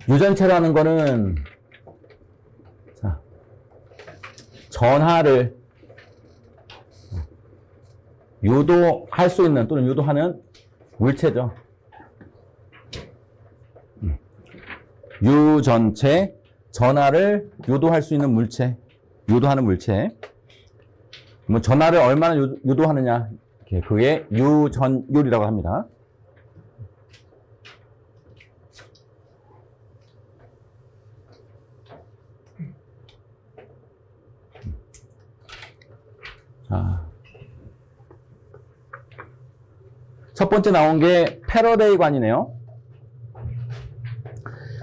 유전체라는 거는 자, 전하를 유도할 수 있는 또는 유도하는 물체죠. 유전체, 전하를 유도할 수 있는 물체, 유도하는 물체. 뭐 전하를 얼마나 유도하느냐, 그게 유전율이라고 합니다. 자, 첫 번째 나온 게 패러데이 관이네요.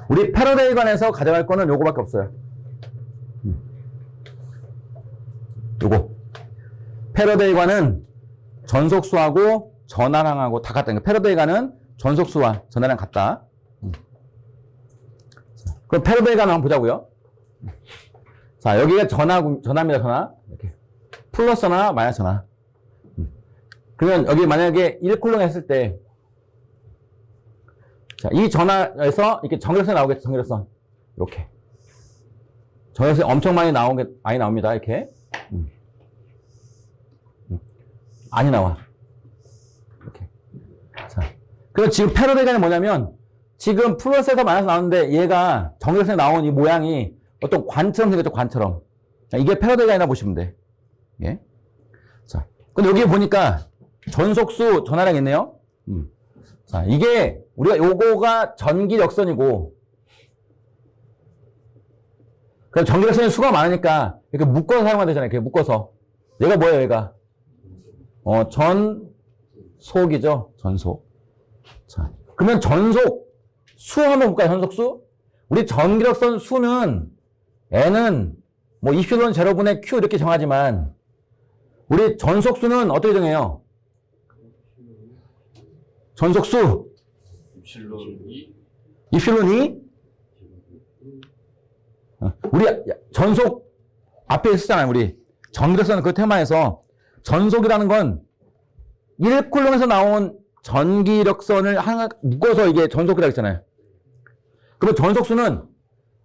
우리 패러데이 관에서 가져갈 거는 요거밖에 없어요. 요거. 패러데이 관은 전속수하고 전하량하고 다 같다. 패러데이 관은 전속수와 전하량 같다. 그럼 패러데이 관을 한번 보자고요. 자, 여기가 전하입니다. 전하. 이렇게. 플러스나 마이너스나. 그러면 여기 만약에 1쿨롱 했을 때, 자, 이 전하에서 이렇게 정결선이 나오겠죠, 정결선. 이렇게. 정결선이 엄청 많이 나옵니다, 이렇게. 많이 나와. 이렇게. 자. 그럼 지금 패러데이가 뭐냐면, 지금 플러스에서 마이너스 나오는데, 얘가 정결선이 나온 이 모양이 어떤 관처럼 생겼죠, 관처럼. 자, 이게 패러데이가 보시면 돼. 예. 자. 근데 여기 보니까, 전속수 전하량 있네요. 자, 이게 우리가 요거가 전기력선이고, 그럼 전기력선이 수가 많으니까 이렇게 묶어서 사용하면 되잖아요. 이렇게 묶어서. 얘가 뭐예요, 얘가? 전속이죠. 전속. 자, 그러면 전속 수 한번 볼까요? 전속수? 우리 전기력선 수는 N은 뭐 이필론 제로분의 Q 이렇게 정하지만 우리 전속수는 어떻게 정해요? 전속수 이필론 2 우리 전속 앞에 쓰잖아요. 우리 전기력선 그 테마에서 전속이라는 건 1쿨롱에서 나온 전기력선을 하나 묶어서 이게 전속이라고 했잖아요. 그러면 전속수는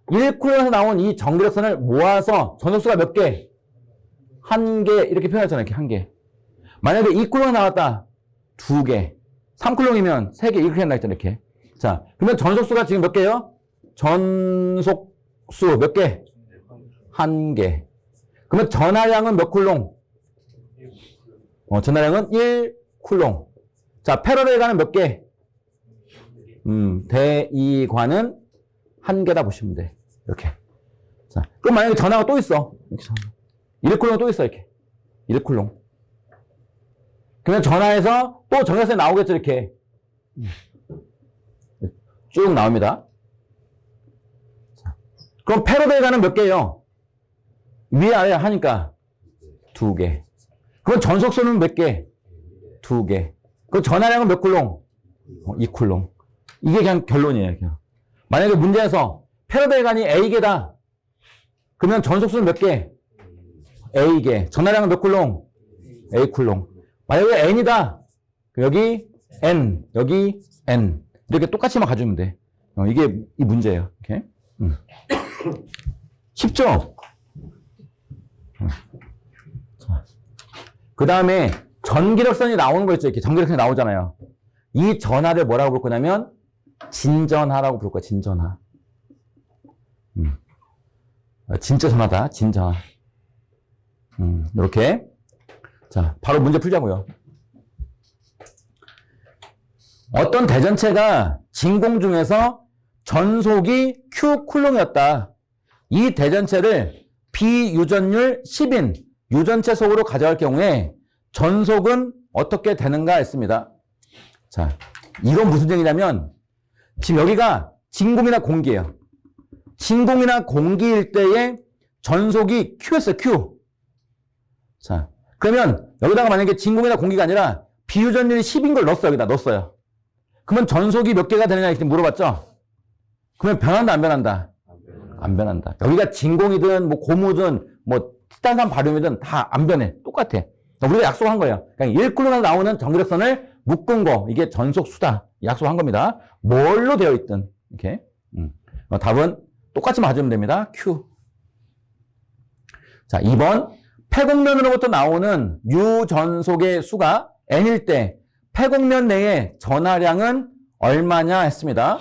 1쿨롱에서 나온 이 전기력선을 모아서 전속수가 몇 개? 한 개 이렇게 표현했잖아요. 이렇게 한 개. 만약에 2쿨롱이 나왔다. 2개. 3쿨롱이면 3개 이렇게 한다 했잖아요. 이렇게. 자, 그러면 전속수가 지금 몇 개예요? 전속수 몇 개? 한 개. 그러면 전하량은 몇 쿨롱? 전하량은 1쿨롱. 자, 패러데이관은 몇 개? 대이관은 한 개다 보시면 돼. 이렇게. 자, 그럼 만약에 전하가 또 있어. 이렇게 1쿨롱 또 있어. 이렇게. 1쿨롱. 그러면 전하에서 또 정렬선이 나오겠죠. 이렇게. 쭉 나옵니다. 자, 그럼 패러데이관은 몇 개예요? 위에 아래 하니까 2개. 그럼 전속수는 몇 개? 2개. 그럼 전하량은 몇 쿨롱? 2쿨롱. 이게 그냥 결론이에요. 그냥. 만약에 문제에서 패러데이관이 A개다. 그러면 전속수는 몇 개? A개. 전하량은 몇 쿨롱? A쿨롱. 만약에 N이다. 여기 N, 여기 N. 이렇게 똑같이만 가주면 돼. 이게 이 문제예요. 이렇게. 쉽죠? 그 다음에 전기력선이 나오는 거 있죠. 이렇게 전기력선이 나오잖아요. 이 전하를 뭐라고 부를 거냐면 진전하라고 부를 거야. 진전하. 진짜 전하다. 진전하. 이렇게. 자, 바로 문제 풀자고요. 어떤 대전체가 진공 중에서 전속이 Q 쿨롱이었다. 이 대전체를 비유전율 10인 유전체 속으로 가져갈 경우에 전속은 어떻게 되는가 했습니다. 자, 이건 무슨 얘기냐면 지금 여기가 진공이나 공기예요. 진공이나 공기일 때의 전속이 Q였어요. Q. 자, 그러면 여기다가 만약에 진공이나 공기가 아니라 비유전율이 10인 걸 넣었어요. 여기다 넣었어요. 그러면 전속이 몇 개가 되느냐 이렇게 물어봤죠? 그러면 변한다, 안 변한다? 안 변한다. 여기가 진공이든 뭐 고무든 뭐 티탄산 바륨이든 다 안 변해. 똑같아. 우리가 약속한 거예요. 그러니까 1쿨롱에서 나오는 전기력선을 묶은 거, 이게 전속수다. 약속한 겁니다. 뭘로 되어 있든. 이렇게. 답은 똑같이 맞으면 됩니다. Q. 자, 2번. 폐곡면으로부터 나오는 유전속의 수가 n일 때 폐곡면 내의 전하량은 얼마냐 했습니다.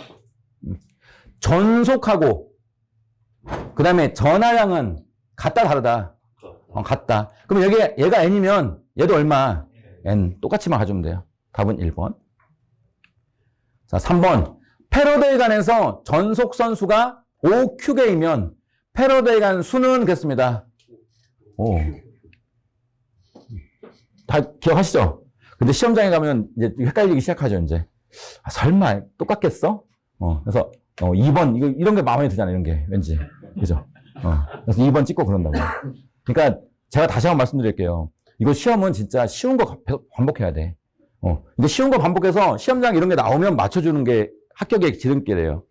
전속하고 그 다음에 전하량은 같다 다르다? 같다. 그럼 얘가 n이면 얘도 얼마? n. 똑같이만 가져오면 돼요. 답은 1번. 자, 3번. 패러데이 간에서 전속선 수가 5Q개이면 패러데이 간 수는 그랬습니다. 오. 다 기억하시죠? 근데 시험장에 가면 이제 헷갈리기 시작하죠, 이제. 아, 설마 똑같겠어? 그래서 2번 이런 게 마음에 들잖아, 이런 게 왠지. 그죠? 그래서 2번 찍고 그런다고. 그러니까 제가 다시 한번 말씀드릴게요. 이거 시험은 진짜 쉬운 거 반복해야 돼. 근데 쉬운 거 반복해서 시험장 이런 게 나오면 맞춰주는 게 합격의 지름길이에요.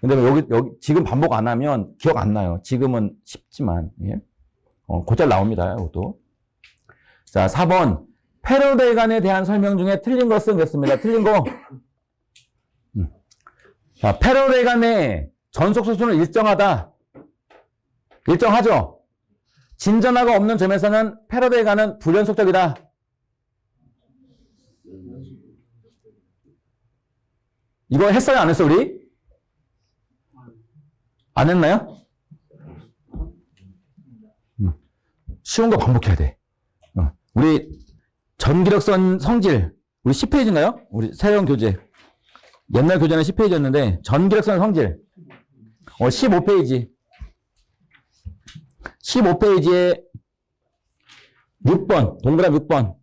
근데 여기 지금 반복 안 하면 기억 안 나요. 지금은 쉽지만. 예? 곧잘 나옵니다, 이것도. 자, 4번. 패러데이간에 대한 설명 중에 틀린 것은 그랬습니다. 틀린 거. 자, 패러데이간의 전속소수는 일정하다. 일정하죠? 진전화가 없는 점에서는 패러데이간은 불연속적이다. 이거 했어요? 안 했어, 우리? 안 했나요? 쉬운 거 반복해야 돼. 우리 전기력선 성질, 우리 10페이지인가요? 우리 새로운 교재. 옛날 교재는 10페이지였는데, 전기력선 성질. 15페이지. 15페이지에 6번, 동그라미 6번.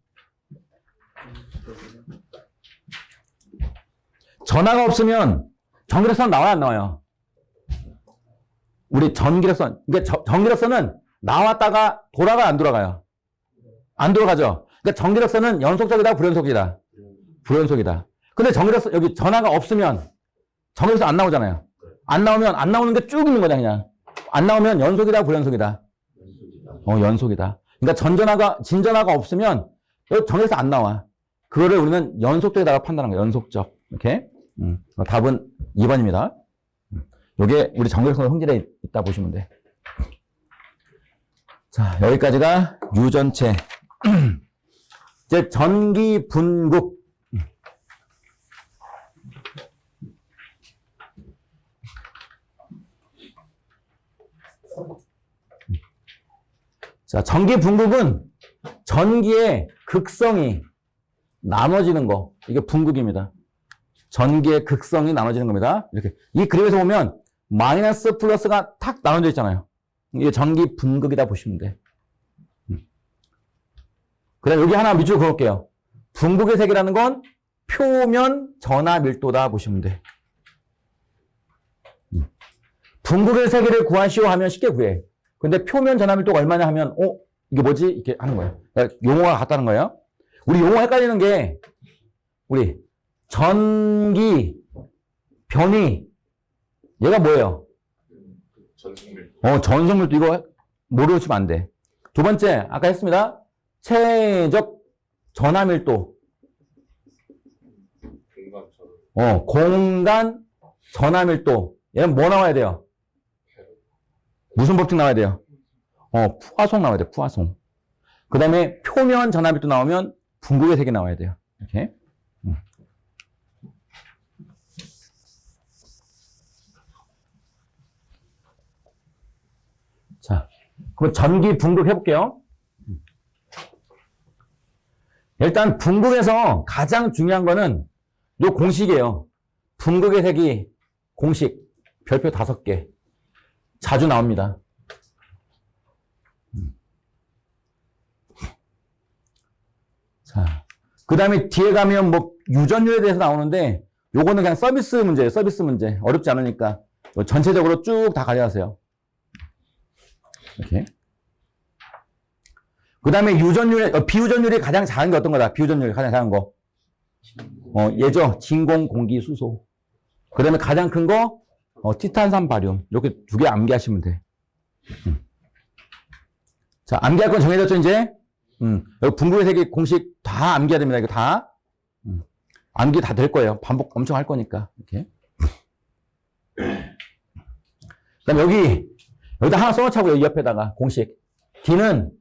전화가 없으면 전기력선 나와요, 안 나와요? 우리 전기력선. 그러니까 전기력선은 나왔다가 돌아가, 안 돌아가요? 안 돌아가죠? 그러니까 전기력선은 연속적이다, 불연속이다? 불연속이다. 근데 전기력선, 여기 전화가 없으면 전기력선 안 나오잖아요. 안 나오는 게 쭉 있는 거다, 그냥. 안 나오면 연속이다, 불연속이다? 연속이다. 그러니까 진전화가 없으면 여기 전기력선 안 나와. 그거를 우리는 연속적에다가 판단한 거예요, 연속적. 이렇게. 답은 2번입니다. 요게 우리 전기력선 성질에 있다 보시면 돼. 자, 여기까지가 유전체. 이제 전기 분국. 자, 전기 분국은 전기의 극성이 나눠지는 거. 이게 분국입니다. 전기의 극성이 나눠지는 겁니다. 이렇게. 이 그림에서 보면 마이너스 플러스가 탁 나눠져 있잖아요. 이게 전기 분극이다 보시면 돼. 그 다음에 여기 하나 밑줄 그을게요. 분극의 세기라는 건 표면 전하 밀도다 보시면 돼. 분극의 세기를 구하시오 하면 쉽게 구해. 근데 표면 전하 밀도가 얼마냐 하면, 이게 뭐지? 이렇게 하는 거예요. 그러니까 용어가 같다는 거예요. 우리 용어 헷갈리는 게, 우리 전기, 변위, 얘가 뭐예요? 전속밀도 이거 모르시면 안 돼. 두 번째, 아까 했습니다. 체적 전하밀도. 공간 전하밀도. 얘는 뭐 나와야 돼요? 무슨 법칙 나와야 돼요? 푸아송 나와야 돼요, 푸아송. 그 다음에 표면 전하밀도 나오면 분극의 색이 나와야 돼요. 이렇게. 자, 그럼 전기 분극 해볼게요. 일단 분극에서 가장 중요한 거는 요 공식이에요. 분극의 색이 공식 별표 5개 자주 나옵니다. 자, 그 다음에 뒤에 가면 뭐 유전율에 대해서 나오는데 요거는 그냥 서비스 문제예요. 서비스 문제. 어렵지 않으니까 전체적으로 쭉 다 가져가세요. 이렇게. 그 다음에 비유전율이 가장 작은 게 어떤 거다? 비유전율이 가장 작은 거. 얘죠. 진공, 공기, 수소. 그 다음에 가장 큰 거, 티탄산, 바륨. 이렇게 2개 암기하시면 돼. 자, 암기할 건 정해졌죠, 이제? 여기 분극의 세기 공식 다 암기해야 됩니다, 이거 다. 암기 다 될 거예요. 반복 엄청 할 거니까. 이렇게. 그다음 여기다 하나 써놓자고요. 이 옆에다가 공식. D는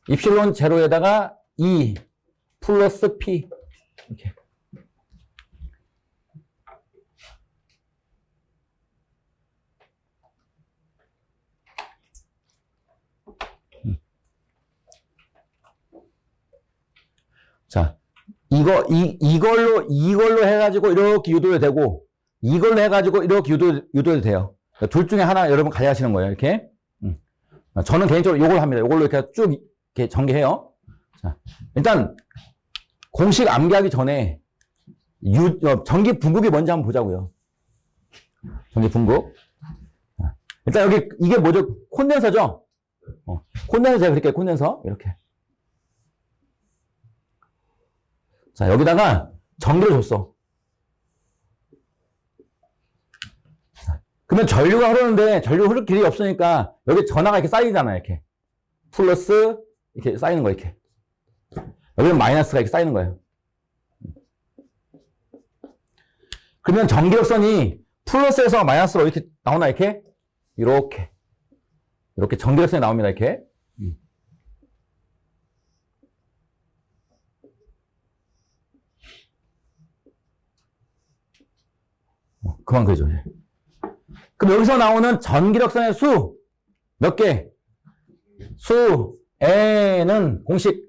입실론 제로에다가 E 플러스 P. 이렇게. 자, 이걸로 해가지고 이렇게 유도해도 되고, 이걸로 해가지고 이렇게 유도해도 돼요. 둘 중에 하나 여러분 가져가시는 거예요. 이렇게. 저는 개인적으로 이걸 합니다. 이걸로 이렇게 쭉 이렇게 전개해요. 자, 일단, 공식 암기하기 전에, 전기 분국이 뭔지 한번 보자고요. 전기 분국. 일단 여기, 이게 뭐죠? 콘덴서죠? 콘덴서 제가 그릴게요. 콘덴서. 이렇게. 자, 여기다가 전기를 줬어. 그러면 전류가 흐르는데 전류 흐를 길이 없으니까 여기 전하가 이렇게 쌓이잖아요. 이렇게. 플러스 이렇게 쌓이는 거 이렇게. 여기는 마이너스가 이렇게 쌓이는 거예요. 그러면 전기력선이 플러스에서 마이너스로 이렇게 나오나 이렇게? 이렇게 전기력선이 나옵니다. 이렇게. 그만 그려줘. 그럼 여기서 나오는 전기력선의 수 몇 개? 수 N은 공식.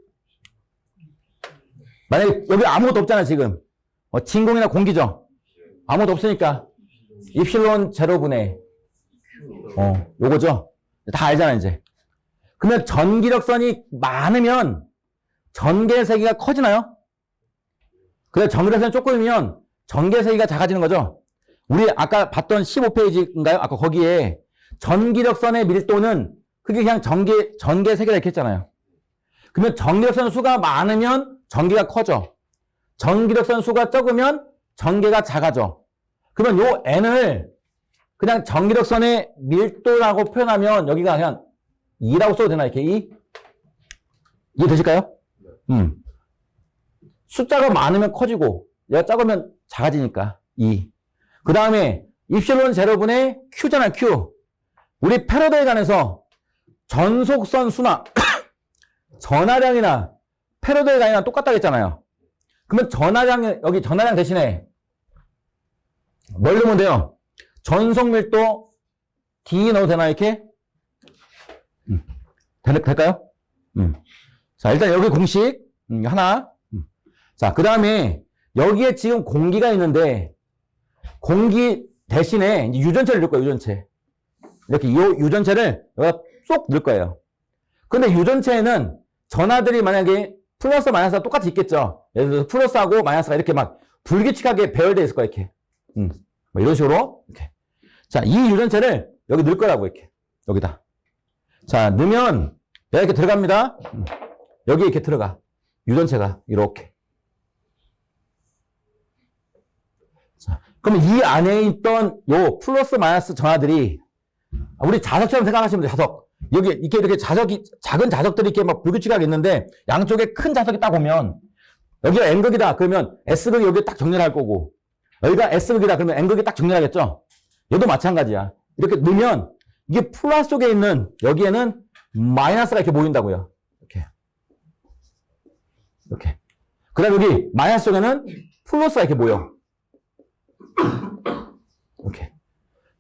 만약에 여기 아무것도 없잖아 지금. 진공이나 공기죠. 아무것도 없으니까 입실론 제로분의 요거죠. 다 알잖아 이제. 그러면 전기력선이 많으면 전개의 세기가 커지나요? 그래서 전기력선이 조금이면 전개의 세기가 작아지는 거죠. 우리 아까 봤던 15페이지인가요? 아까 거기에 전기력선의 밀도는 그게 그냥 전개 세기라 이렇게 했잖아요. 그러면 전기력선 수가 많으면 전기가 커져. 전기력선 수가 적으면 전개가 작아져. 그러면 요 N을 그냥 전기력선의 밀도라고 표현하면 여기가 그냥 2라고 써도 되나 이렇게 2? 이해 되실까요? 숫자가 많으면 커지고 얘가 적으면 작아지니까 2. 그 다음에 입실론 제로분의 Q잖아요. Q. 우리 패러데이 관에서 전속선 수나 전하량이나 패러데이 관이랑 똑같다고 했잖아요. 그러면 여기 전하량 대신에 뭘 넣으면 돼요? 전속밀도 D 넣어도 되나 이렇게? 될까요? 자, 일단 여기 공식 하나. 자, 그 다음에 여기에 지금 공기가 있는데 공기 대신에 유전체를 넣을 거예요. 유전체. 이렇게 이 유전체를 여기다 쏙 넣을 거예요. 근데 유전체에는 전하들이 만약에 플러스 마이너스가 똑같이 있겠죠. 예를 들어서 플러스하고 마이너스가 이렇게 막 불규칙하게 배열되어 있을 거예요. 이렇게. 뭐 이런 식으로. 이렇게. 자, 이 유전체를 여기 넣을 거라고 이렇게. 여기다. 자, 넣으면 얘가 이렇게 들어갑니다. 여기 이렇게 들어가. 유전체가 이렇게. 자, 그럼 이 안에 있던 요 플러스 마이너스 전하들이 우리 자석처럼 생각하시면 돼요. 자석. 여기 이렇게 자석이 작은 자석들이 이렇게 막 불규칙하게 있는데 양쪽에 큰 자석이 딱 오면 여기가 N극이다. 그러면 S극이 여기 딱 정렬할 거고 여기가 S극이다. 그러면 N극이 딱 정렬하겠죠. 얘도 마찬가지야. 이렇게 넣으면 이게 플러스 쪽에 있는 여기에는 마이너스가 이렇게 모인다고요. 이렇게. 그 다음에 여기 마이너스 쪽에는 플러스가 이렇게 모여. 이렇게.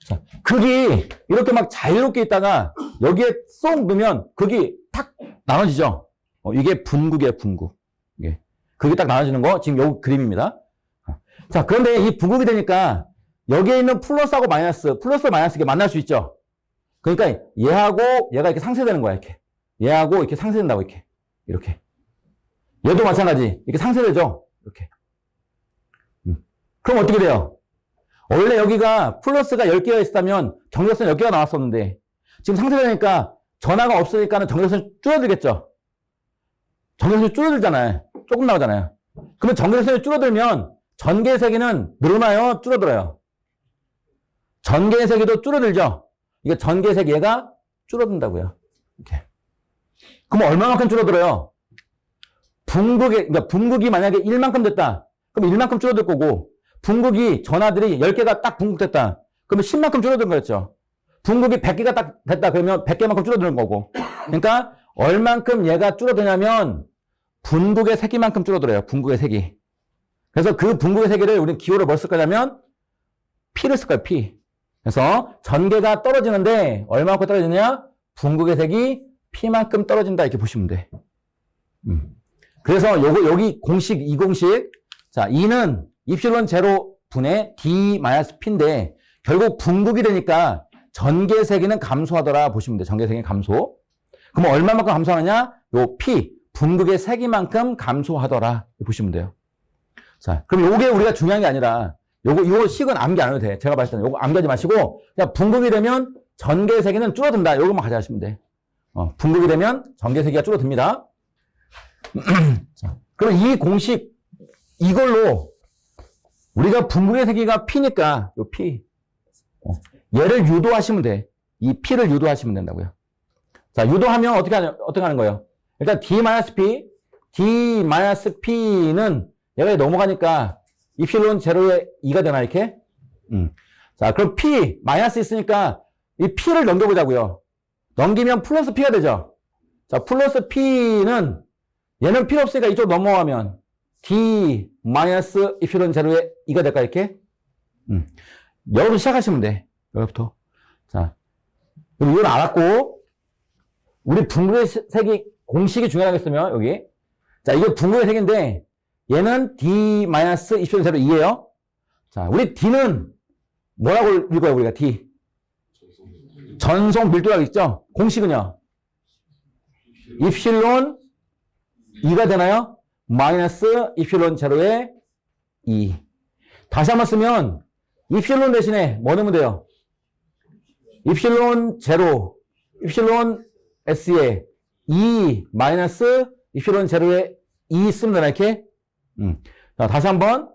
자, 극이 이렇게 막 자유롭게 있다가 여기에 쏙 넣으면 극이 탁 나눠지죠. 이게 분극이에요, 분극. 이게. 극이 딱 나눠지는 거 지금 요 그림입니다. 자, 그런데 이 분극이 되니까 여기에 있는 플러스하고 마이너스, 플러스 마이너스 이게 만날 수 있죠. 그러니까 얘하고 얘가 이렇게 상쇄되는 거야, 이렇게. 얘하고 이렇게 상쇄된다고, 이렇게. 이렇게. 얘도 마찬가지. 이렇게 상쇄되죠. 이렇게. 그럼 어떻게 돼요? 원래 여기가 플러스가 10개가 있었다면 전기력선 10개가 나왔었는데 지금 상쇄되니까 전하가 없으니까는 전기력선이 줄어들겠죠. 전기력선이 줄어들잖아요. 조금 나오잖아요. 그러면 전기력선이 줄어들면 전개의 세기는 늘어나요? 줄어들어요? 전개의 세기도 줄어들죠. 이게 전개의 세기 얘가 줄어든다고요. 이렇게. 그럼 얼마만큼 줄어들어요? 그러니까 분극이 만약에 1만큼 됐다. 그럼 1만큼 줄어들 거고 분극이 전하들이 10개가 딱 분극됐다. 그러면 10만큼 줄어든 거였죠. 분국이 100개가 딱 됐다 그러면 100개만큼 줄어드는 거고. 그러니까 얼만큼 얘가 줄어드냐면 분국의 세기만큼 줄어들어요. 분국의 세기. 그래서 그 분국의 세기를 우리는 기호를 뭘 쓸 거냐면 P를 쓸 거예요. P. 그래서 전개가 떨어지는데 얼마만큼 떨어지느냐? 분국의 색이 P만큼 떨어진다 이렇게 보시면 돼. 그래서 요거 여기 공식 이 공식 자 2는 입실론 제로 분의 D-P인데 결국 분국이 되니까 전개 세기는 감소하더라 보시면 돼. 전개 세기 감소. 그럼 얼마만큼 감소하느냐? 요 P 분국의 세기만큼 감소하더라 보시면 돼요. 자 그럼 요게 우리가 중요한 게 아니라 요거 식은 암기 안 해도 돼. 제가 봤을 때는 요거 암기하지 마시고 그냥 분국이 되면 전개 세기는 줄어든다. 요것만 가져가시면 돼. 분국이 되면 전개 세기가 줄어듭니다. 자, 그럼 이 공식 이걸로 우리가 분국의 세기가 P니까 요 P 얘를 유도하시면 돼. 이 P를 유도하시면 된다고요. 자 유도하면 어떻게 하는 거예요? 일단 D-P D-P는 얘가 넘어가니까 입실론 제로에 2가 되나 이렇게? 자 그럼 P 마이너스 있으니까 이 P를 넘겨보자고요. 넘기면 플러스 P가 되죠. 자 플러스 P는 얘는 필요 없으니까 이쪽 넘어가면 D 마이너스 입실론 제로에 2가 될까 이렇게? 여기부터 시작하시면 돼. 여기부터. 자 그럼 이건 알았고 우리 분국의 색이 공식이 중요하겠으면 여기 자 이게 분국의 색인데 얘는 D 마이너스 입실론 제로 2예요. 자 우리 D는 뭐라고 읽어요 우리가 D? 전속 밀도라고 있죠? 공식은요? 입실론 2가 되나요? 마이너스 입실론 제로에 2. 다시 한번 쓰면 입실론 대신에 뭐 넣으면 돼요? 입실론 제로, 입실론 S에 2 마이너스 입실론 제로에 2 쓰면 되나 이렇게? 자, 다시 한번.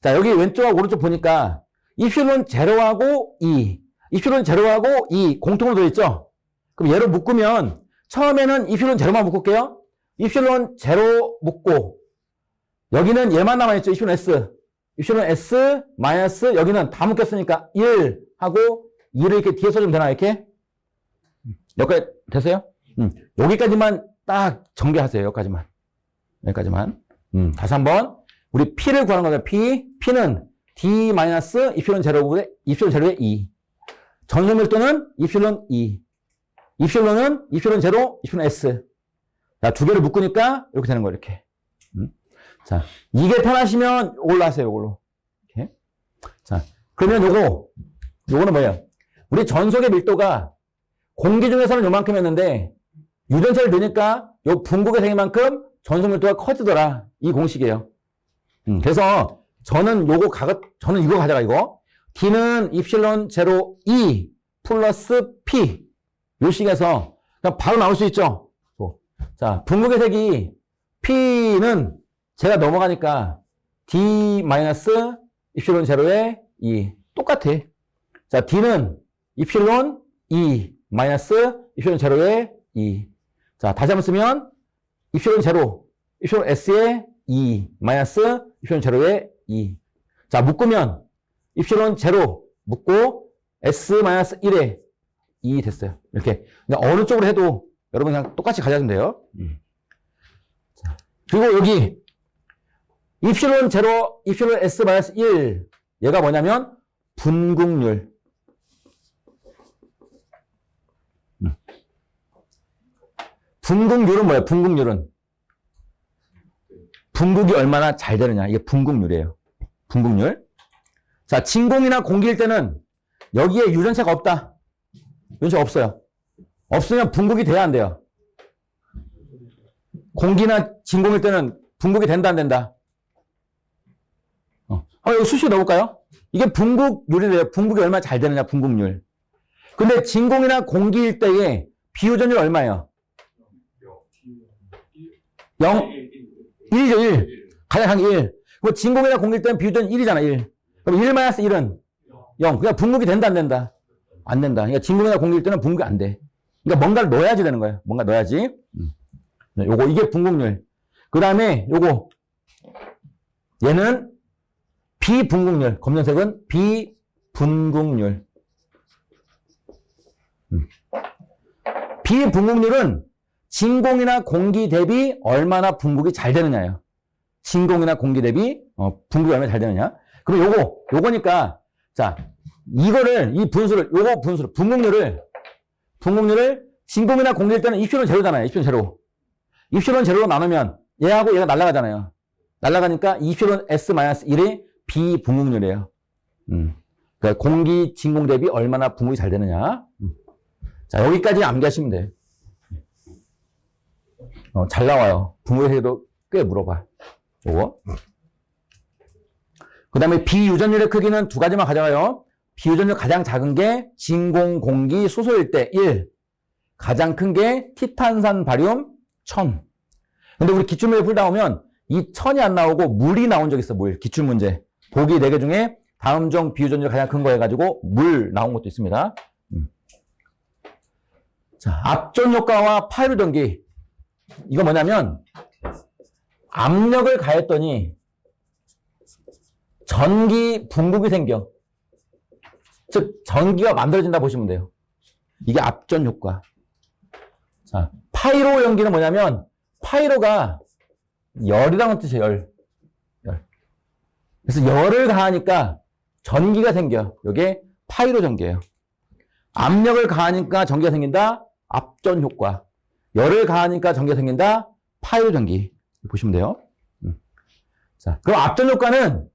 자, 여기 왼쪽하고 오른쪽 보니까 입실론 제로하고 2. 입실론 제로하고 2 공통으로 들어있죠? 그럼 얘를 묶으면 처음에는 입실론 제로만 묶을게요. 입실론 제로 묶고 여기는 얘만 남아있죠. 입실론 S. 입실론 S 마이너스 여기는 다 묶였으니까 1 하고 2를 이렇게 뒤에 써주면 되나 이렇게? 여기까지 됐어요? 여기까지만 딱 전개하세요. 여기까지만. 여기까지만. 다시 한번 우리 P를 구하는 거죠. P는 D 마이너스 입실론 제로분의 입실론 제로의 2. 전속 밀도는 입실론 2. 입실론은 입실론 제로, 입실론 S. 자, 두 개를 묶으니까 이렇게 되는 거예요. 이렇게. 자, 이게 편하시면 이걸로 하세요. 이걸로. 이렇게. 자, 그러면 요거는 뭐예요? 우리 전속의 밀도가 공기 중에서는 요만큼이었는데 유전체를 넣으니까 요 분국의 세기만큼 전속 밀도가 커지더라. 이 공식이에요. 그래서 저는 이거 가져가 이거. D는 입실론 제로 2 플러스 P. 요 식에서 그냥 바로 나올 수 있죠. 자, 분국의 색이 P는 제가 넘어가니까 D 마이너스 입실론 제로에 2 똑같아. 자, D는 입실론 2 마이너스 입실론 제로에 2. 자, 다시 한번 쓰면 입실론 제로, 입실론 S에 2 마이너스 입실론 제로에 2. 자, 묶으면 입실론 제로 묶고 S 마이너스 1에 2 됐어요. 이렇게. 그러니까 어느 쪽으로 해도 여러분 그냥 똑같이 가져가면 돼요. 자, 그리고 여기 입실론 제로, 입실론 S 마이너스 1 얘가 뭐냐면 분국률. 분국률은 뭐예요? 분국률은 분국이 얼마나 잘 되느냐. 이게 분국률이에요. 분국률. 자, 진공이나 공기일 때는 여기에 유전체가 없다. 유전체가 없어요. 없으면 분국이 돼야 안 돼요. 공기나 진공일 때는 분국이 된다 안 된다? 여기 수식 넣어볼까요? 이게 분국률이래요. 분국이 얼마나 잘 되느냐, 분국률. 근데 진공이나 공기일 때의 비유전율 얼마예요? 0? 1이죠, 1. 가장 강한 1. 그럼 진공이나 공기일 때는 비유전율 1이잖아, 1. 그럼 1 마이너스 1은 0. 그러니까 분국이 된다, 안 된다? 안 된다. 그러니까 진공이나 공기일 때는 분국이 안 돼. 그러니까 뭔가를 넣어야지 되는 거예요. 뭔가 넣어야지. 이게 분국률. 그 다음에 얘는 비분국률. 검정색은 비분국률. 비분국률은 진공이나 공기 대비 얼마나 분국이 잘 되느냐예요. 진공이나 공기 대비 분국이 얼마나 잘 되느냐. 그럼 요거니까 자 이거를 이 분수를 분국률을 진공이나 공기일 때는 입실은 제로잖아요. 입실은 제로. 입실은 제로로 나누면 얘하고 얘가 날아가잖아요. 날아가니까 입실은 S-1이 비분국률이에요. 그러니까 공기 진공 대비 얼마나 분국이 잘 되느냐. 자 여기까지 암기하시면 돼요. 잘 나와요. 분국에서도 꽤 물어봐. 요거. 그 다음에 비유전율의 크기는 두 가지만 가져가요. 비유전율 가장 작은 게 진공, 공기, 수소일 때 1. 가장 큰 게 티탄산, 바륨, 1000. 근데 우리 기출문제 풀다 보면 이 1000이 안 나오고 물이 나온 적 있어, 물. 기출문제. 보기 4개 중에 다음 중 비유전율 가장 큰 거 해가지고 물 나온 것도 있습니다. 자, 압전 효과와 파이로 전기. 이거 뭐냐면 압력을 가했더니 전기 분국이 생겨. 즉 전기가 만들어진다 보시면 돼요. 이게 압전 효과. 자, 파이로 연기는 뭐냐면 파이로가 열이라는 뜻이에요. 열. 그래서 열을 가하니까 전기가 생겨. 이게 파이로 전기예요. 압력을 가하니까 전기가 생긴다. 압전 효과. 열을 가하니까 전기가 생긴다. 파이로 전기. 보시면 돼요. 자, 그럼 압전 효과는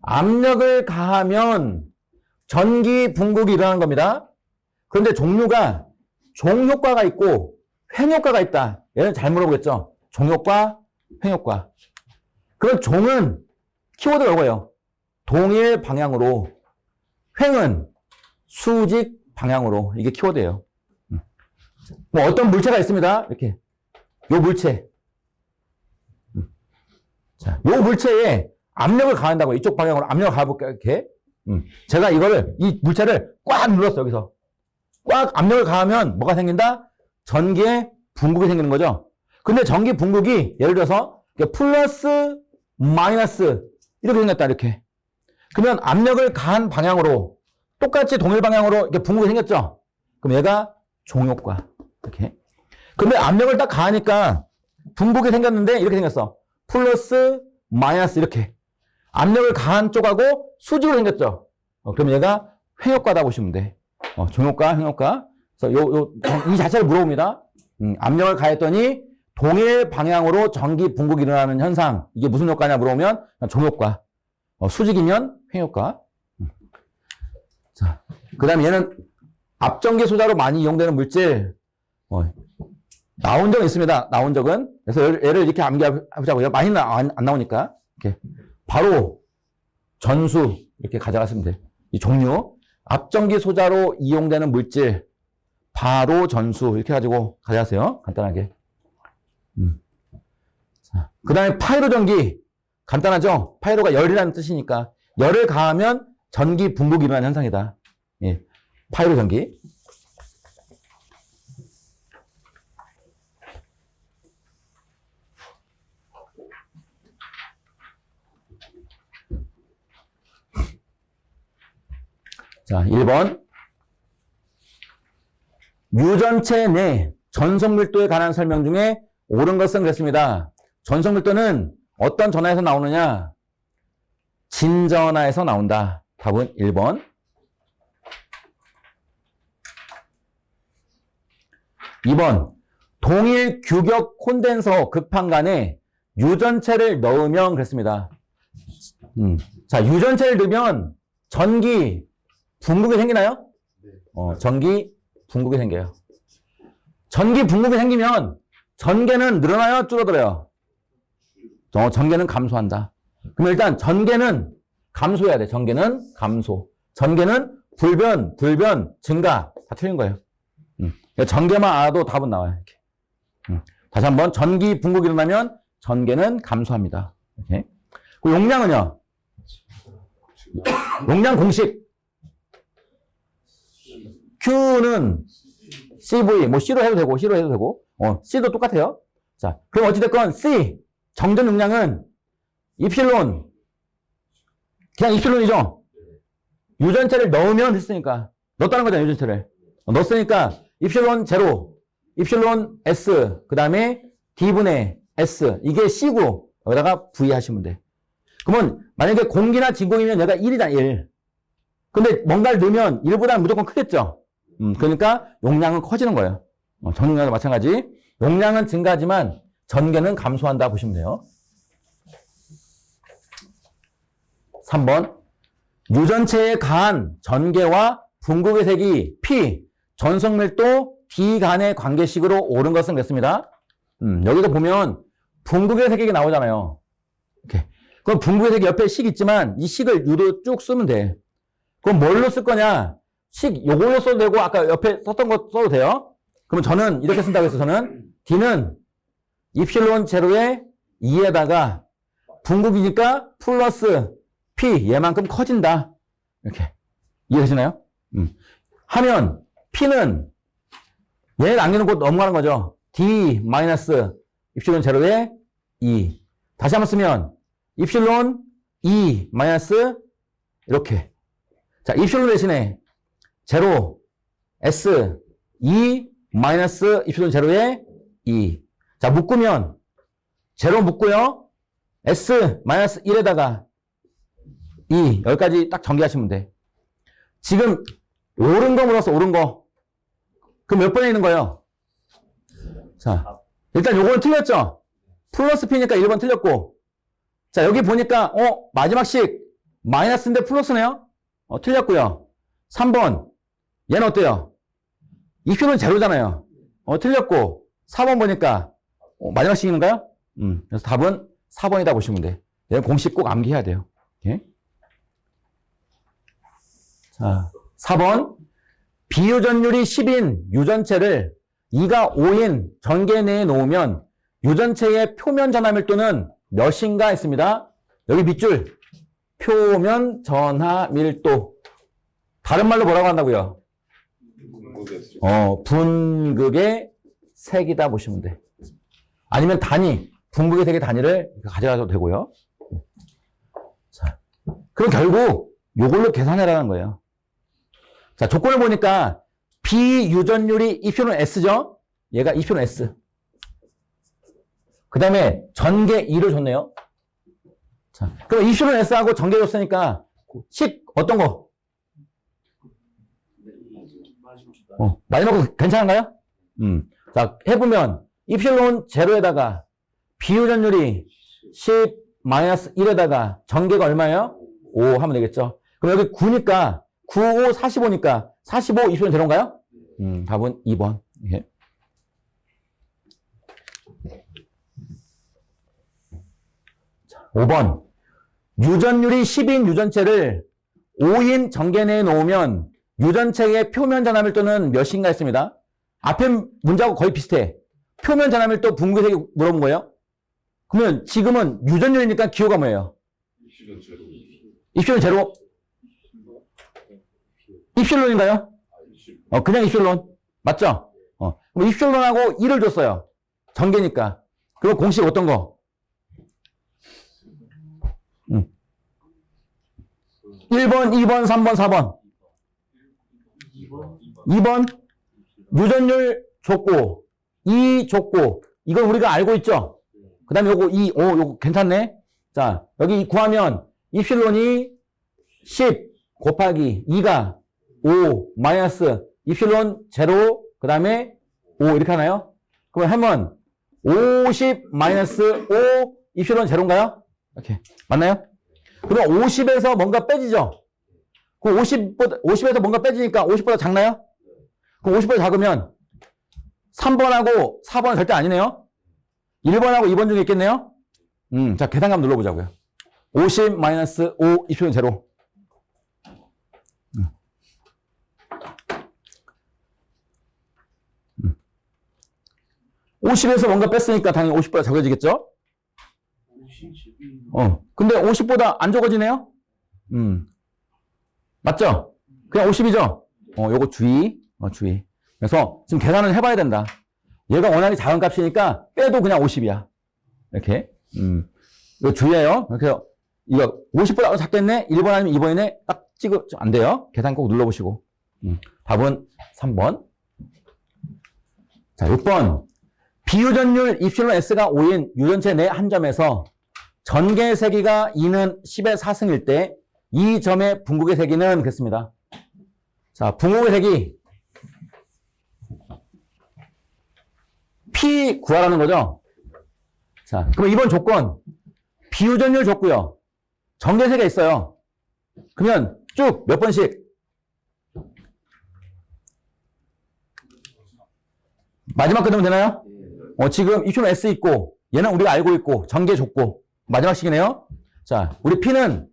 압력을 가하면 전기 분국이 일어나는 겁니다. 그런데 종류가 종효과가 있고 횡효과가 있다. 얘는 잘 물어보겠죠. 종효과, 횡효과. 그럼 종은 키워드 이거예요. 동일 방향으로. 횡은 수직 방향으로. 이게 키워드예요. 뭐 어떤 물체가 있습니다. 이렇게. 요 물체. 자, 요 물체에 압력을 가한다고. 이쪽 방향으로 압력을 가해볼게요. 이렇게. 제가 이 물체를 꽉 눌렀어요. 여기서. 꽉 압력을 가하면 뭐가 생긴다? 전기의 분국이 생기는 거죠. 근데 전기 분국이 예를 들어서 플러스, 마이너스 이렇게 생겼다. 이렇게. 그러면 압력을 가한 방향으로 똑같이 동일 방향으로 이렇게 분국이 생겼죠. 그럼 얘가 종효과. 이렇게. 근데 압력을 딱 가하니까 분국이 생겼는데 이렇게 생겼어. 플러스, 마이너스 이렇게. 압력을 가한 쪽하고 수직으로 생겼죠. 그럼 얘가 횡효과다 보시면 돼. 종효과, 횡효과. 그래서 이 자체를 물어봅니다. 압력을 가했더니 동일 방향으로 전기 분국이 일어나는 현상. 이게 무슨 효과냐 물어보면 종효과. 수직이면 횡효과. 자, 그 다음에 얘는 앞전기 소자로 많이 이용되는 물질. 나온 적은 있습니다. 나온 적은. 그래서 얘를 이렇게 암기해보자고요. 많이는 안 나오니까. 이렇게. 바로 전수 이렇게 가져갔으면 돼요. 이 종류. 앞전기 소자로 이용되는 물질. 바로 전수 이렇게 가지고 가져가세요. 간단하게. 그 다음에 파이로 전기. 간단하죠? 파이로가 열이라는 뜻이니까 열을 가하면 전기 분국이 일어나는 현상이다. 예. 파이로 전기. 자, 1번. 유전체 내 전속 밀도에 관한 설명 중에 옳은 것은 그랬습니다. 전속 밀도는 어떤 전하에서 나오느냐? 진전하에서 나온다. 답은 1번. 2번. 동일 규격 콘덴서 급판관에 유전체를 넣으면 그랬습니다. 자, 유전체를 넣으면 전기 분국이 생기나요? 전기 분국이 생겨요. 전기 분국이 생기면 전개는 늘어나요? 줄어들어요? 전개는 감소한다. 그럼 일단 전개는 감소해야 돼. 전개는 감소. 전개는 불변, 증가. 다 틀린 거예요. 전개만 알아도 답은 나와요. 이렇게. 다시 한번 전기 분국이 일어나면 전개는 감소합니다. 이렇게. 그 용량은요? 용량 공식. Q는 CV, 뭐 C로 해도 되고, C로 해도 되고, C도 똑같아요. 자, 그럼 어찌됐건 C, 정전 용량은 이필론, 그냥 이필론이죠? 유전체를 넣으면 됐으니까. 넣었다는 거잖아요, 유전체를. 넣었으니까 입실론 제로, 입실론 S, 그 다음에 D분의 S. 이게 C고 여기다가 V 하시면 돼. 그러면 만약에 공기나 진공이면 얘가 1이다, 1. 근데 뭔가를 넣으면 1보다 무조건 크겠죠? 그러니까 용량은 커지는 거예요. 전용량도 마찬가지. 용량은 증가하지만 전개는 감소한다 보시면 돼요. 3번. 유전체의 가한 전개와 분극의 색이 P, 전속 밀도 D 간의 관계식으로 옳은 것은 그랬습니다. 여기서 보면 분극의 색이 나오잖아요. 이렇게. 그럼 분극의 색이 옆에 식 있지만 이 식을 유로 쭉 쓰면 돼. 그럼 뭘로 쓸 거냐? 식 요걸로 써도 되고 아까 옆에 썼던 거 써도 돼요. 그러면 저는 이렇게 쓴다고 했어요. 저는 D는 입실론 제로에 2에다가 분극이니까 플러스 P 얘만큼 커진다. 이렇게. 이해되시나요? 하면 P는 얘 남기는 곳 넘어가는 거죠. D 마이너스 입실론 제로에 2. 다시 한번 쓰면 입실론 2 마이너스 이렇게. 자, 입실론 대신에 제로 S 2 마이너스 입실론 제로에 2. 자, 묶으면 제로 묶고요. S 마이너스 1에다가 2. 여기까지 딱 전개하시면 돼. 지금 옳은 거 물었어, 옳은 거. 그럼 몇 번에 있는 거예요? 자, 일단 요거는 틀렸죠? 플러스 P니까 1번 틀렸고. 자, 여기 보니까, 마지막 식 마이너스인데 플러스네요? 틀렸고요. 3번. 얘는 어때요? 입실론 제로잖아요. 틀렸고. 4번 보니까, 마지막 식인가요? 그래서 답은 4번이다 보시면 돼. 얘는 공식 꼭 암기해야 돼요. 이렇게. 자, 4번. 비유전율이 10인 유전체를 2가 5인 전개 내에 놓으면 유전체의 표면 전하 밀도는 몇인가 했습니다. 여기 밑줄. 표면 전하 밀도. 다른 말로 뭐라고 한다고요? 분극의 색이다 보시면 돼. 아니면 단위. 분극의 색의 단위를 가져가도 되고요. 자, 그럼 결국 요걸로 계산해라는 거예요. 자, 조건을 보니까 비유전율이 입실론 S죠? 얘가 입실론 S. 그 다음에 전개 2를 줬네요. 자, 그럼 입실론 S하고 전개 줬으니까 식 어떤 거? 마지막 거 괜찮은가요? 자, 해보면 입실론 제로에다가 비유전율이 10 마이너스 1에다가 전개가 얼마예요? 5 하면 되겠죠. 그럼 여기 9니까 9, 5, 45니까 45 입실론 제로인가요? 답은 2번. 예. 자, 5번. 유전율이 10인 유전체를 5인 전개 내에 놓으면 유전체의 표면 전하 밀도는 몇인가 했습니다. 앞에 문제하고 거의 비슷해. 표면 전하 밀도 분극의 색이 물어본 거예요. 그러면 지금은 유전율이니까 기호가 뭐예요? 입실론 제로. 입실론 제로. 입실론인가요? 그냥 입실론. 맞죠? 그럼 입실론하고 1을 줬어요. 전개니까. 그리고 공식 어떤 거? 1번, 2번, 3번, 4번. 2번. 유전율 줬고, 2 줬고, 이건 우리가 알고 있죠? 그 다음에 요거 2, 요거 괜찮네? 자, 여기 구하면 입실론이 10 곱하기 2가 5 마이너스 입실론 제로 그 다음에 5 이렇게 하나요? 그럼 하면 50 마이너스 5 입실론 제로인가요? 이렇게 맞나요? 그럼 50에서 뭔가 빼지죠? 그럼 50에서 뭔가 빼지니까 50보다 작나요? 그럼 50보다 작으면 3번하고 4번은 절대 아니네요? 1번하고 2번 중에 있겠네요? 자, 계산감 눌러보자고요. 50 마이너스 5 입실론 제로. 50에서 뭔가 뺐으니까 당연히 50보다 적어지겠죠? 근데 50보다 안 적어지네요? 맞죠? 그냥 50이죠? 요거 주의. 주의. 그래서 지금 계산을 해봐야 된다. 얘가 워낙에 작은 값이니까 빼도 그냥 50이야. 이렇게. 이거 주의해요. 그래서 이거 50보다 작겠네? 1번 아니면 2번이네? 딱 찍어, 안 돼요. 계산 꼭 눌러보시고. 답은 3번. 자, 6번. 비유전율 S가 5인 유전체 내 한 점에서 전개의 세기가 2는 10의 4승일 때 이 점의 분국의 세기는 그랬습니다. 자, 분국의 세기 P 구하라는 거죠. 자, 그럼 이번 조건 비유전율 줬고요. 전개의 세기가 있어요. 그러면 쭉 몇 번씩 마지막 끊으면 되나요? 지금 입시로 S 있고 얘는 우리가 알고 있고 전개 줬고 마지막 식이네요. 자, 우리 P는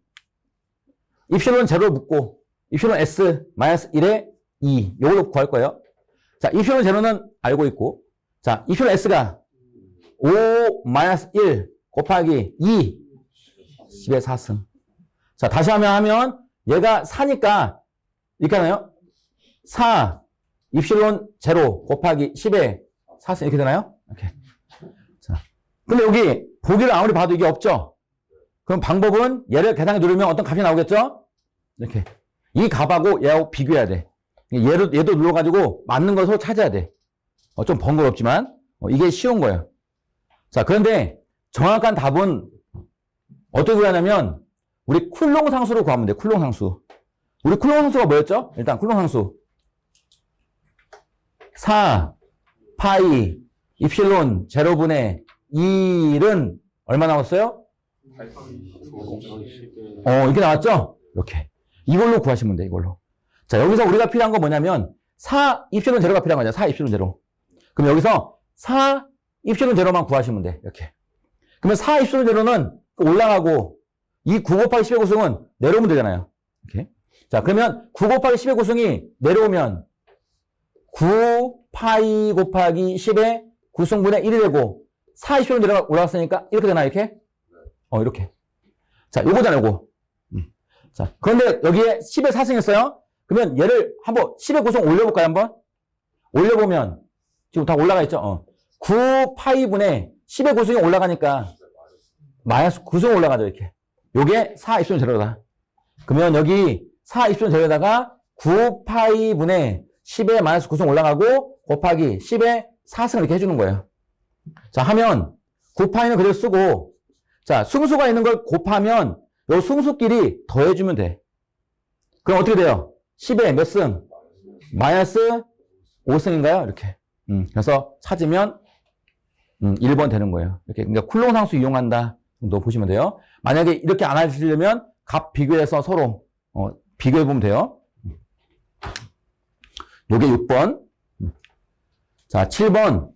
입실론 제로 묶고 입실론 S 마이너스 1에 2 요걸로 구할 거예요. 자, 입실론 제로는 알고 있고 자, 입실론 S가 5 마이너스 1 곱하기 2 10의 4승. 자, 다시 하면 얘가 4니까 이렇게 하나요? 4 입실론 제로 곱하기 10의 4승 이렇게 되나요? 이렇게. 자, 근데 여기 보기를 아무리 봐도 이게 없죠? 그럼 방법은 얘를 계산기 누르면 어떤 값이 나오겠죠? 이렇게. 이 값하고 얘하고 비교해야 돼. 얘도 눌러가지고 맞는 것으로 찾아야 돼. 좀 번거롭지만, 이게 쉬운 거예요. 자, 그런데 정확한 답은 어떻게 구하냐면, 우리 쿨롱 상수로 구하면 돼, 쿨롱 상수. 우리 쿨롱 상수가 뭐였죠? 일단 쿨롱 상수. 4 파이 입실론 제로분의 1은 얼마 나왔어요? 이렇게 나왔죠? 이렇게. 이걸로 구하시면 돼, 이걸로. 자, 여기서 우리가 필요한 건 뭐냐면, 4 입실론 제로가 필요한 거죠. 4 입실론 제로. 그럼 여기서 4 입실론 제로만 구하시면 돼, 이렇게. 그러면 4 입실론 제로는 올라가고, 이 9 곱하기 10의 구승은 내려오면 되잖아요. 이렇게. 자, 그러면 9 곱하기 10의 구승이 내려오면, 9 파이 곱하기 10의 구승분의 1이 되고, 4 입실론 제로가 올라갔으니까, 이렇게 되나, 이렇게? 이렇게. 자, 요거잖아, 요거. 자, 그런데 여기에 10의 4승 했어요? 그러면 얘를 한번 10의 구성 올려볼까요, 한번? 올려보면, 지금 다 올라가 있죠? 9 파이분의 10의 구성이 올라가니까, 마이너스 9승 올라가죠, 이렇게. 요게 4 입술은 제로다. 그러면 여기 4 입술은 제로에다가 9 파이분의 10의 마이너스 9승 올라가고, 곱하기 10의 4승을 이렇게 해주는 거예요. 자, 하면, 9 파이는 그대로 쓰고, 자, 승수가 있는 걸 곱하면, 요 승수끼리 더해주면 돼. 그럼 어떻게 돼요? 10에 몇 승? 마이너스 5승인가요? 이렇게. 그래서 찾으면 1번 되는 거예요. 이렇게. 그러니까 쿨롱 상수 이용한다. 정도 보시면 돼요. 만약에 이렇게 안 하시려면 값 비교해서 서로 비교해 보면 돼요. 요게 6번. 자, 7번.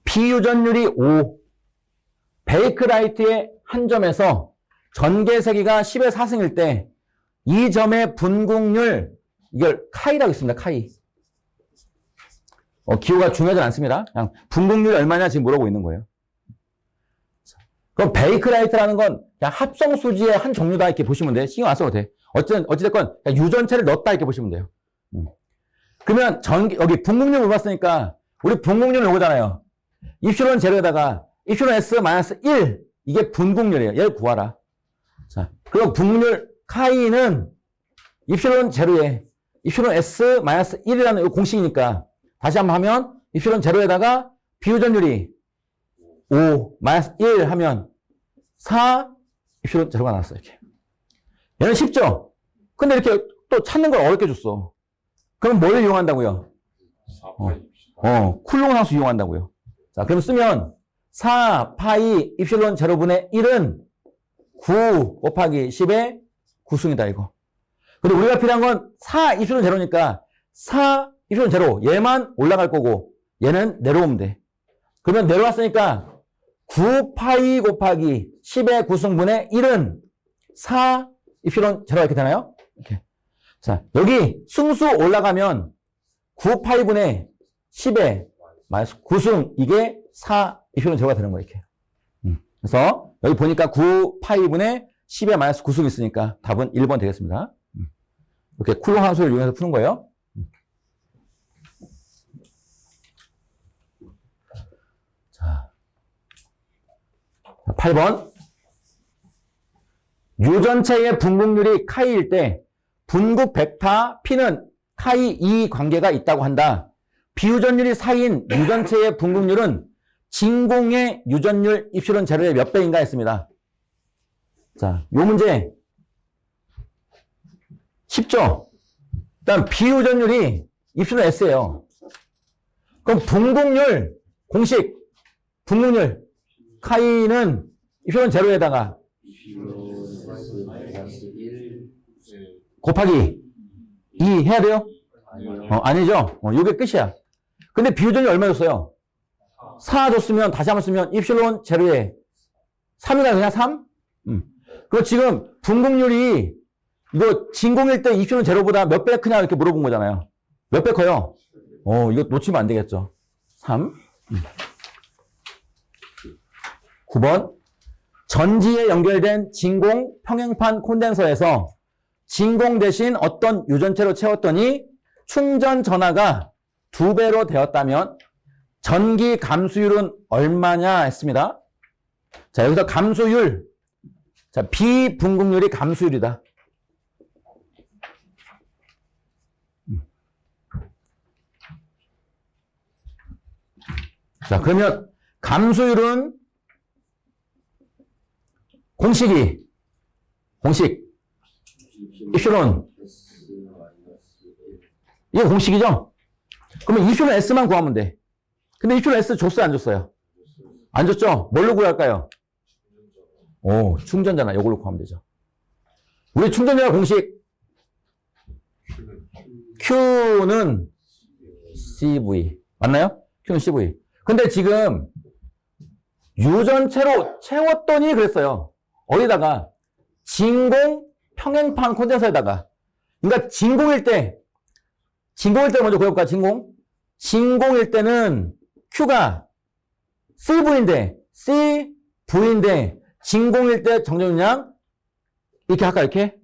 비유전율이 5. 베이크라이트의 한 점에서 전개 세기가 10의 4승일 때 이 점의 분국률, 이걸 카이라고 있습니다. 카이. 기호가 중요하지 않습니다. 그냥 분국률이 얼마냐 지금 물어보고 있는 거예요. 그럼 베이크라이트라는 건 그냥 합성수지의 한 종류다 이렇게 보시면 돼. 신경 안 써도 돼. 어찌됐건 유전체를 넣었다 이렇게 보시면 돼요. 그러면 여기 분국률 물어봤으니까 우리 분국률은 이거잖아요. 입실론 제로에다가 입실론 S 마이너스 1 이게 분국률이에요. 얘를 구하라. 자, 그리고 분국률 카이는 입실론 제로에 입실론 S 마이너스 1이라는 공식이니까 다시 한번 하면 입실론 제로에다가 비유전율이 5 마이너스 1 하면 4 입실론 제로가 나왔어요. 이렇게. 얘는 쉽죠? 근데 이렇게 또 찾는 걸 어렵게 줬어. 그럼 뭘 이용한다고요? 쿨롱 상수 이용한다고요. 자, 그럼 쓰면 4 파이 입실론 제로분의 1은 9 곱하기 10의 9승이다, 이거. 근데 우리가 필요한 건 4 입실론 제로니까 4 입실론 제로. 얘만 올라갈 거고, 얘는 내려오면 돼. 그러면 내려왔으니까 9 파이 곱하기 10의 9승분의 1은 4 입실론 제로가 이렇게 되나요? 이렇게. 자, 여기 승수 올라가면 9 파이분의 10의 마이너스 9승, 이게 4 입실론 제로가 되는 거예요, 이렇게. 그래서 여기 보니까 9 파이분의 10의 마이너스 9승이 있으니까 답은 1번 되겠습니다. 이렇게 쿨롱 함수를 이용해서 푸는 거예요. 자, 8번. 유전체의 분국률이 카이일 때 분국 벡터 P는 카이 이 관계가 있다고 한다. 비유전율이 4인 유전체의 분국률은 진공의 유전율 입실론 제로의 몇 배인가 했습니다. 자, 요 문제 쉽죠? 일단 비유전율이 입실론 S예요. 그럼 분국률 공식 분국률 카이는 입실론 제로에다가 곱하기 2 해야 돼요? 아니죠? 요게 끝이야. 근데 비유전율 얼마 줬어요? 4 줬으면 다시 한번 쓰면 입실론 제로에 3이나 그냥 3? 그리고 지금 분국률이 이거 진공일 때 입실론 제로보다 몇 배 크냐 이렇게 물어본 거잖아요. 몇 배 커요? 이거 놓치면 안 되겠죠. 3. 9번. 전지에 연결된 진공 평행판 콘덴서에서 진공 대신 어떤 유전체로 채웠더니 충전 전하가 2배로 되었다면 전기 감수율은 얼마냐 했습니다. 자, 여기서 감수율. 자, 비분국률이 감수율이다. 자, 그러면 감수율은 공식 입실론 이게 공식이죠? 그러면 입실론 S만 구하면 돼. 근데 입실론 S 줬어요, 안 줬어요? 안 줬죠? 뭘로 구할까요? 충전자나 이걸로 구하면 되죠. 우리 충전자 공식 Q는 CV 맞나요? Q는 CV. 근데 지금 유전체로 채웠더니 그랬어요. 어디다가? 진공 평행판 콘덴서에다가. 그러니까 진공일 때 먼저 구해볼까? 진공일 때는 Q가 CV인데 진공일 때 정전율량 이렇게 할까? 이렇게?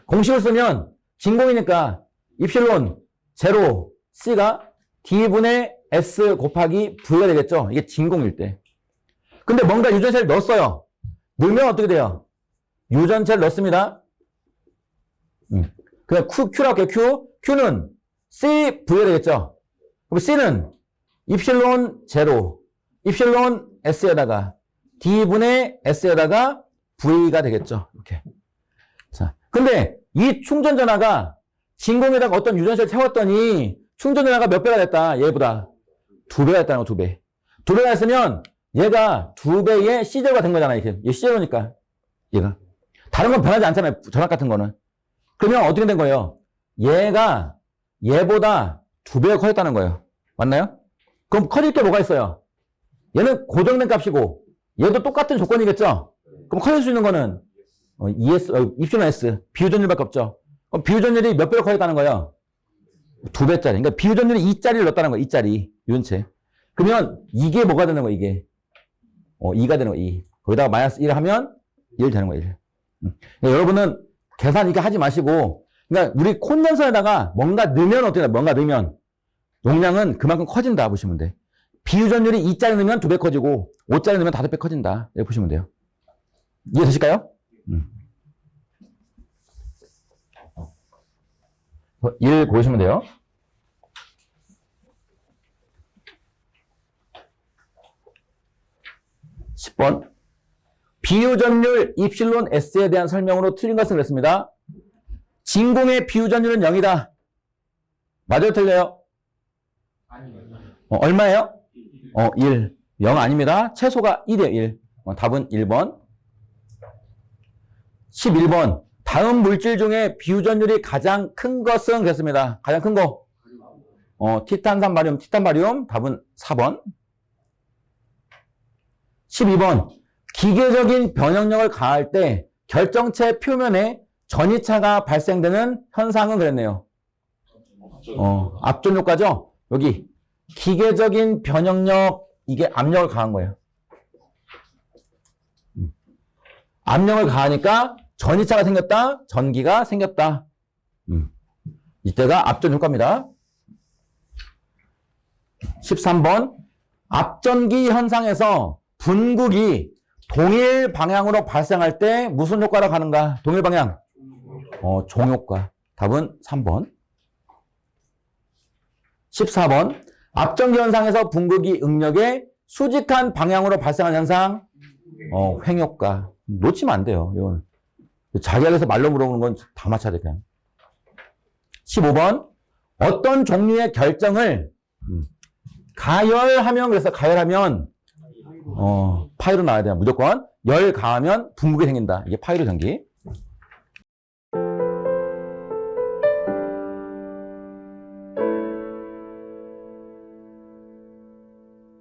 공식을 쓰면 진공이니까 입실론 제로 C가 D분의 S 곱하기 V가 되겠죠? 이게 진공일 때. 근데 뭔가 유전체를 넣었어요. 넣으면 어떻게 돼요? 유전체를 넣습니다. 그냥 Q라고 할게요. Q는 CV가 되겠죠? 그럼 C는 입실론 제로, 입실론 S에다가 D분의 S에다가 V가 되겠죠? 이렇게. 자, 근데 이 충전 전하가 진공에다가 어떤 유전체를 채웠더니 충전 전하가 몇 배가 됐다? 얘보다 2배가 됐다는 거, 2배. 2배가 됐으면 얘가 2배의 C제로가 된 거잖아요. 이렇게. 얘 C제로니까. 얘가. 다른 건 변하지 않잖아요. 전압 같은 거는. 그러면 어떻게 된 거예요? 얘가 얘보다 2배가 커졌다는 거예요. 맞나요? 그럼 커질 게 뭐가 있어요? 얘는 고정된 값이고 얘도 똑같은 조건이겠죠? 그럼 커질 수 있는 거는 입실론 S, 비유전율밖에 없죠. 그럼 비유전율이 몇 배로 커졌다는 거예요? 2배짜리. 그러니까 비유전율이 2짜리를 넣었다는 거예요. 2짜리. 유전체. 그러면 이게 뭐가 되는 거예요? 이게 2가 되는 거예요. 2. 거기다가 마이너스 1 하면 1 되는 거예요. 1. 그러니까 여러분은 계산 이렇게 하지 마시고 그러니까 우리 콘덴서에다가 뭔가 넣으면 어떻게 돼? 뭔가 넣으면 용량은 그만큼 커진다 보시면 돼. 비유전율이 2짜리 넣으면 2배 커지고 5짜리 넣으면 5배 커진다. 이렇게 보시면 돼요. 이해되실까요? 1 고르시면 돼요. (10번) 비유전율 입실론 S에 대한 설명으로 틀린 것은 그랬습니다. 진공의 비유전율은 0이다. 맞아요? 틀려요? 얼마예요? 1. 0 아닙니다. 최소가 1이에요. 1. 답은 1번. 11번. 다음 물질 중에 비유전율이 가장 큰 것은 그랬습니다. 가장 큰 거. 티탄산 바리움, 답은 4번. 12번. 기계적인 변형력을 가할 때 결정체 표면에 전이차가 발생되는 현상은 그랬네요. 압존 효과죠? 여기. 기계적인 변형력, 이게 압력을 가한 거예요. 압력을 가하니까 전이차가 생겼다, 전기가 생겼다. 이때가 압존 효과입니다. 13번. 압전기 현상에서 분국이 동일 방향으로 발생할 때 무슨 효과로 가는가? 동일 방향. 종효과. 답은 3번. 14번. 앞전기 현상에서 분극이 응력의 수직한 방향으로 발생하는 현상. 횡효과. 놓치면 안 돼요. 이건. 자기에서 말로 물어보는 건 다 맞춰야 돼, 그냥. 15번. 어떤 종류의 결정을 가열하면, 그래서 가열하면, 파이로 나와야 돼요. 무조건. 열 가하면 분극이 생긴다. 이게 파이로 전기.